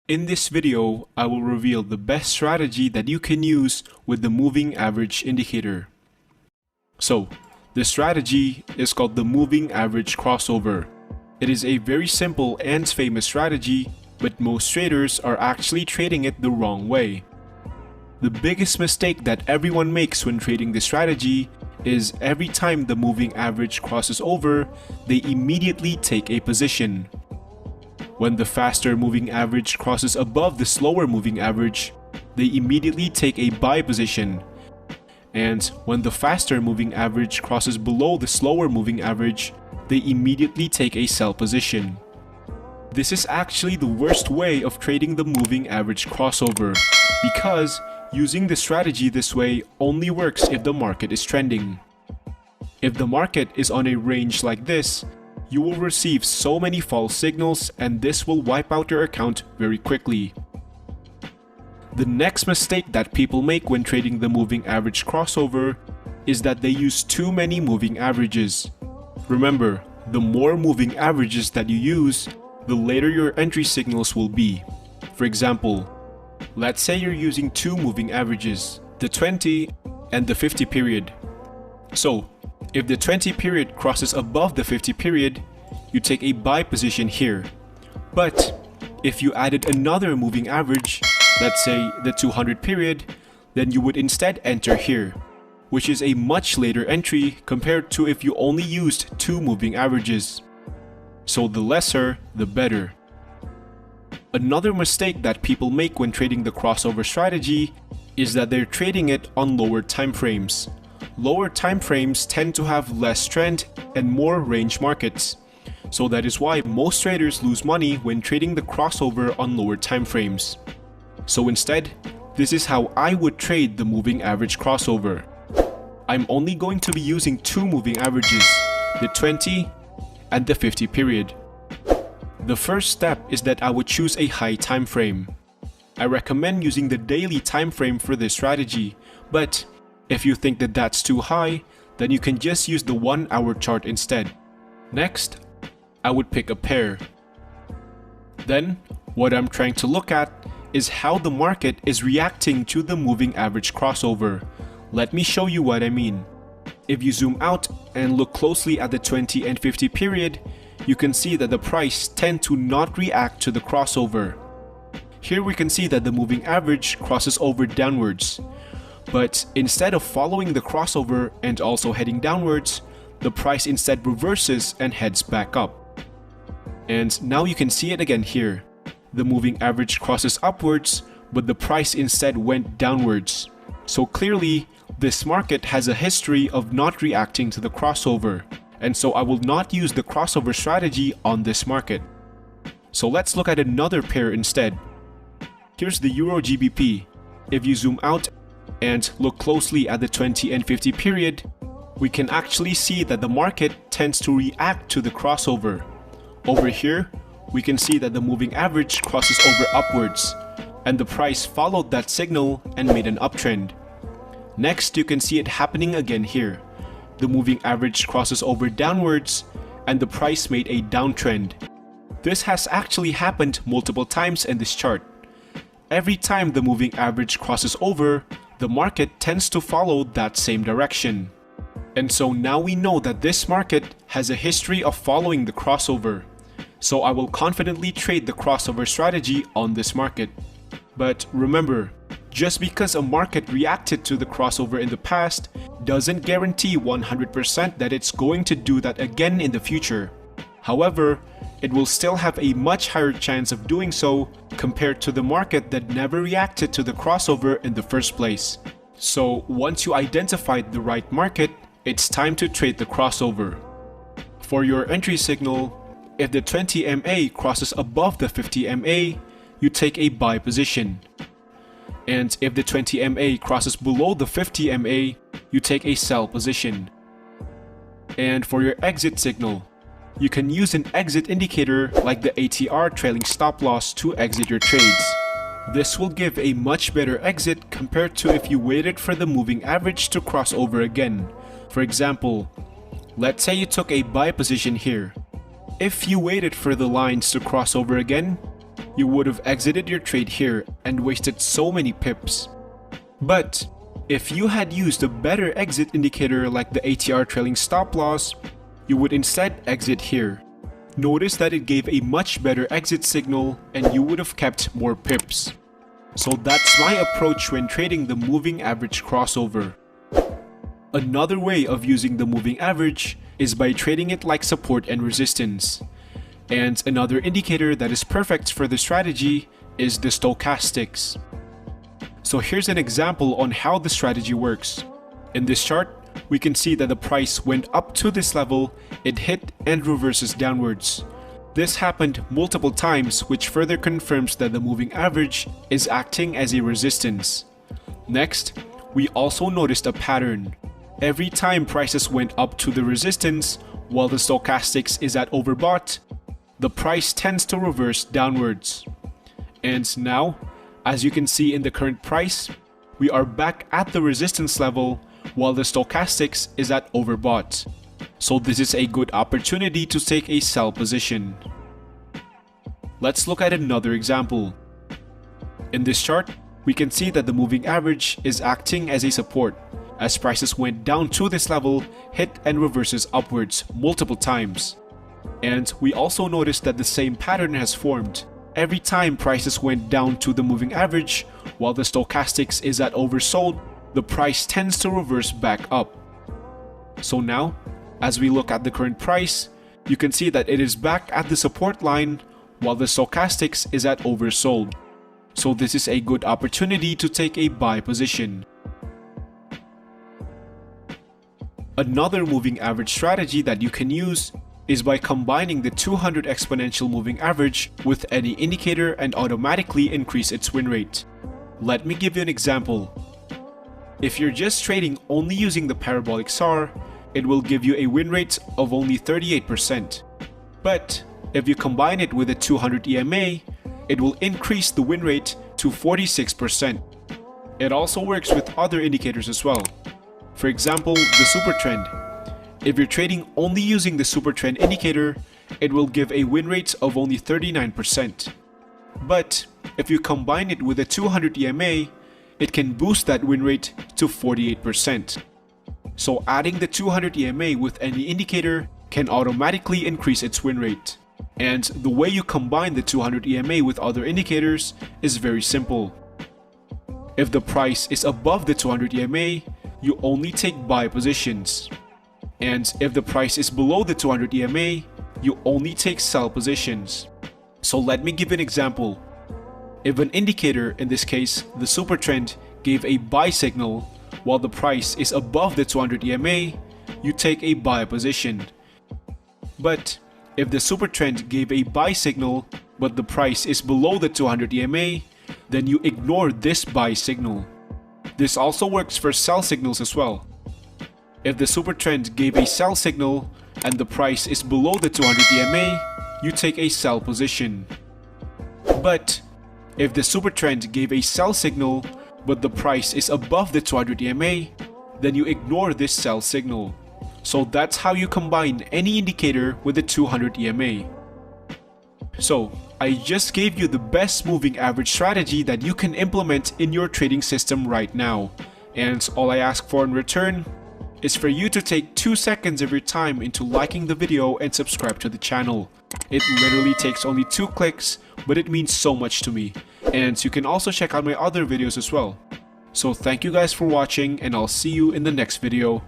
In this video, I will reveal the best strategy that you can use with the moving average indicator. So, this strategy is called the moving average crossover. It is a very simple and famous strategy, but most traders are actually trading it the wrong way. The biggest mistake that everyone makes when trading this strategy is every time the moving average crosses over, they immediately take a position. When the faster moving average crosses above the slower moving average, they immediately take a buy position. And when the faster moving average crosses below the slower moving average, they immediately take a sell position. This is actually the worst way of trading the moving average crossover, because using the strategy this way only works if the market is trending. If the market is on a range like this, you will receive so many false signals, and this will wipe out your account very quickly. The next mistake that people make when trading the moving average crossover is that they use too many moving averages. Remember, the more moving averages that you use, the later your entry signals will be. For example, let's say you're using two moving averages, the 20 and the 50 period. So, if the 20 period crosses above the 50 period, you take a buy position here. But if you added another moving average, let's say the 200 period, then you would instead enter here, which is a much later entry compared to if you only used two moving averages. So the lesser, the better. Another mistake that people make when trading the crossover strategy is that they're trading it on lower time frames. Lower time frames tend to have less trend and more range markets. So that is why most traders lose money when trading the crossover on lower time frames. So instead, this is how I would trade the moving average crossover. I'm only going to be using two moving averages, the 20 and the 50 period. The first step is that I would choose a high time frame. I recommend using the daily time frame for this strategy, but if you think that that's too high, then you can just use the 1 hour chart instead. Next, I would pick a pair. Then, what I'm trying to look at is how the market is reacting to the moving average crossover. Let me show you what I mean. If you zoom out and look closely at the 20 and 50 period, you can see that the price tends to not react to the crossover. Here we can see that the moving average crosses over downwards. But instead of following the crossover and also heading downwards, the price instead reverses and heads back up. And now you can see it again here. The moving average crosses upwards, but the price instead went downwards. So clearly, this market has a history of not reacting to the crossover, and so I will not use the crossover strategy on this market. So let's look at another pair instead. Here's the Euro GBP. If you zoom out and look closely at the 20 and 50 period, we can actually see that the market tends to react to the crossover. Over here, we can see that the moving average crosses over upwards, and the price followed that signal and made an uptrend. Next, you can see it happening again here. The moving average crosses over downwards, and the price made a downtrend. This has actually happened multiple times in this chart. Every time the moving average crosses over, the market tends to follow that same direction. And so now we know that this market has a history of following the crossover. So I will confidently trade the crossover strategy on this market. But remember, just because a market reacted to the crossover in the past doesn't guarantee 100% that it's going to do that again in the future. However, it will still have a much higher chance of doing so compared to the market that never reacted to the crossover in the first place. So once you identified the right market, it's time to trade the crossover. For your entry signal, if the 20 MA crosses above the 50 MA, you take a buy position. And if the 20 MA crosses below the 50 MA, you take a sell position. And for your exit signal, you can use an exit indicator like the ATR trailing stop loss to exit your trades. This will give a much better exit compared to if you waited for the moving average to cross over again. For example, let's say you took a buy position here. If you waited for the lines to cross over again, you would have exited your trade here and wasted so many pips. But if you had used a better exit indicator like the ATR trailing stop loss, you would instead exit here. Notice that it gave a much better exit signal and you would have kept more pips. So that's my approach when trading the moving average crossover. Another way of using the moving average is by trading it like support and resistance. And another indicator that is perfect for the strategy is the stochastics. So here's an example on how the strategy works. In this chart, we can see that the price went up to this level, it hit and reverses downwards. This happened multiple times, which further confirms that the moving average is acting as a resistance. Next, we also noticed a pattern. Every time prices went up to the resistance, while the stochastics is at overbought, the price tends to reverse downwards. And now, as you can see in the current price, we are back at the resistance level while the stochastics is at overbought. So this is a good opportunity to take a sell position. Let's look at another example. In this chart, we can see that the moving average is acting as a support as prices went down to this level, hit and reverses upwards multiple times. And we also noticed that the same pattern has formed. Every time prices went down to the moving average, while the stochastics is at oversold, the price tends to reverse back up. So now, as we look at the current price, you can see that it is back at the support line, while the stochastics is at oversold. So this is a good opportunity to take a buy position. Another moving average strategy that you can use is by combining the 200 exponential moving average with any indicator and automatically increase its win rate. Let me give you an example. If you're just trading only using the parabolic SAR, it will give you a win rate of only 38%. But if you combine it with a 200 EMA, it will increase the win rate to 46%. It also works with other indicators as well. For example, the super trend. If you're trading only using the super trend indicator, it will give a win rate of only 39%. But if you combine it with a 200 EMA, it can boost that win rate to 48%. So adding the 200 EMA with any indicator can automatically increase its win rate. And the way you combine the 200 EMA with other indicators is very simple. If the price is above the 200 EMA, you only take buy positions. And if the price is below the 200 EMA, you only take sell positions. So let me give an example. If an indicator, in this case the super trend, gave a buy signal while the price is above the 200 EMA, you take a buy position. But if the super trend gave a buy signal but the price is below the 200 EMA, then you ignore this buy signal. This also works for sell signals as well. If the super trend gave a sell signal and the price is below the 200 EMA, you take a sell position. But if the super trend gave a sell signal but the price is above the 200 EMA, then you ignore this sell signal. So that's how you combine any indicator with the 200 EMA. So I just gave you the best moving average strategy that you can implement in your trading system right now. And all I ask for in return is for you to take 2 seconds of your time into liking the video and subscribe to the channel. It literally takes only 2 clicks, but it means so much to me. And you can also check out my other videos as well. So thank you guys for watching, and I'll see you in the next video.